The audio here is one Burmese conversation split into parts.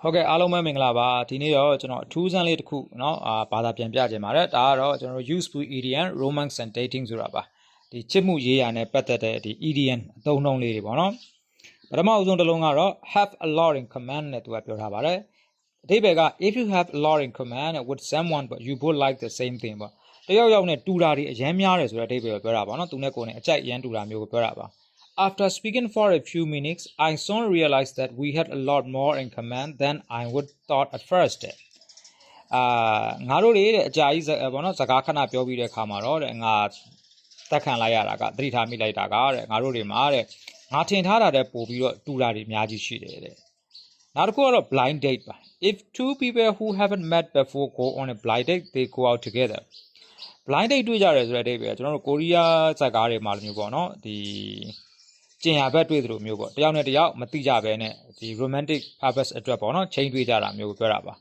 ဟုတ်ကဲ့အားလုံးပဲမင်္ဂလာပါဒီနေ့တော့ကျွန်တော်အထူးဆန်းလေးတစ်ခုเนาะဘာသာပြန်ပြချင်ပါတယ်ဒါကတော့ကျွန်တော် useful idiom romance and dating ဆိုတာပါဒီချစ်မှုရေးရာနဲ့ပတ်သက်တဲ့ဒီ idiom အသုံးအနှုန်းလေးတွေပေါ့နော်ပထမအဆုံးတစ်လုံးကတော့ have a lot in command နဲ့သူကပြောထားပါတယ်အဓိပ္ပာယ်က if you have a lot in command with someone but you both like the same thing ပေါ့တယောက်ယောက်နဲ့တူတာတွေအများများတယ်ဆိုတဲ့အဓိပ္ပာယ်ကိုပြောတာပေါ့နော်သူနဲ့ကိုယ်နဲ့အကြိုက်အရန်တူတာမျိုးကိုပြောတာပါAfter speaking for a few minutes, I soon realized that we had a lot more in common than I would thought at first. ငါတို့တွေတဲ့အကြာကြီးဘောနော်စကားခဏပြောပြီးတဲ့အခါမှာတော့တဲ့ငါတက်ခံလိုက်ရတာကသတိထားမိလိုက်တာကတဲ့ငါတို့တွေမှာတဲ့ငါထင်ထားတာတဲ့ပို့ပြီးတော့တူတာတွေအများကြီးရှိတယ်တဲ့နောက်တစ်ခုကတော့ blind date ပါ If two people who haven't met before go on a blind date, they go out together. blind date တွေ့ကြတယ်ဆိုတဲ့အဓိပ္ပာယ်ကျွန်တော်တို့ကိုရီးယားဇာတ်ကားတွေမှာလိုမျိုးပေါ့နော်ဒီကျင်ရဘက်တွေ့သလိုမျိုးပေါ့တယောက်နဲ့တယောက်မသိကြဘဲနဲ့ဒီ romantic purpose အတွက်ပေါ့နော်ချိန်တွေ့ကြတာမျိုးကိုပြောတာပါ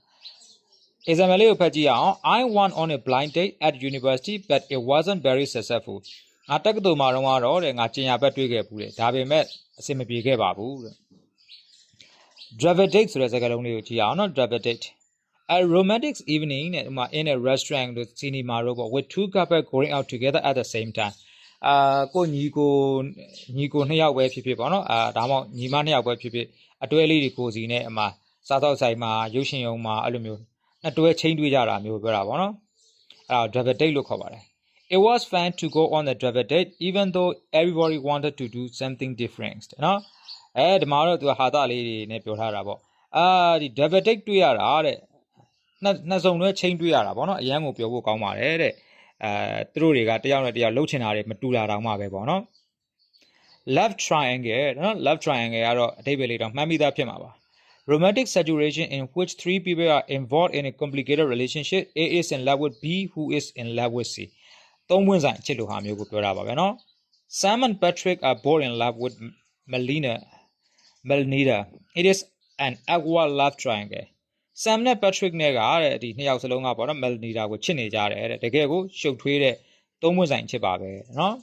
example လေးကိုဖတ်ကြည့်အောင် I went on a blind date at university but it wasn't very successful ငါတက္ကသိုလ်မှာတော့တဲ့ငါကျင်ရဘက်တွေ့ခဲ့ဘူးတဲ့ဒါပေမဲ့အဆင်မပြေခဲ့ပါဘူးတဲ့ travel date ဆိုတဲ့စကားလုံးလေးကိုကြည့်အောင်နော် travel date a romantic evening နဲ့ဒီမှာ in a restaurant တို့ cinema တို့ပေါ့ with two couples going out together at the same timeကိုညီကိုနှစ်ယောက်ပဲဖြစ်ဖြစ်ပေါ့နော်ဒါမှမဟုတ်ညီမနှစ်ယောက်ပဲဖြစ်ဖြစ်အတွဲလေးတွေကိုစီနဲ့အမှစားတော့ဆိုင်မှာရုပ်ရှင်ရုံမှာအဲ့လိုမျိုးနှစ်တွဲချင်းတွေ့ကြတာမျိုးပြောတာပေါ့နော်အဲ့ဒါ double date လို့ခေါ်ပါတယ် It was fun to go on the double date even though everybody wanted to do something different နော်ဒီမှာတော့သူဟာတာလေးတွေနဲ့ပြောထားတာပေါ့ဒီ double date တွေ့ရတာတဲ့နှစ်စုံတွဲချင်းတွေ့ရတာပေါ့နော်အရန်ကိုပြောဖို့ကောင်းပါတယ်တဲ့သူတို့တွေကတယောက်နဲ့တယောက်လှုပ်ချင်တာတွေမတူတာတောင်မှပဲပေါ့နော် love triangle နော် love triangle ကတော့အဓိပ္ပာယ်လေးတော့မှတ်မိသားဖြစ်မှာပါ romantic situation in which three people are involved in a complicated relationship A is in love with B who is in love with C သုံးပွင့်ဆိုင်အချစ်လိုဟာမျိုးကိုပြောတာပါပဲနော် Sam and Patrick are both in love with Melina it is an awkward love triangle Sam နဲ့ Patrick နဲ့ကတဲ့ဒီနှစ်ယောက်စလုံးကပေါ့နော် Melina ကိုချစ်နေကြတယ်တဲ့တကယ်ကိုရှုပ်ထွေးတဲ့သုံးပွင့်ဆိုင်ချစ်ပါပဲเนาะ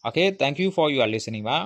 Okay thank you for your listening ပါ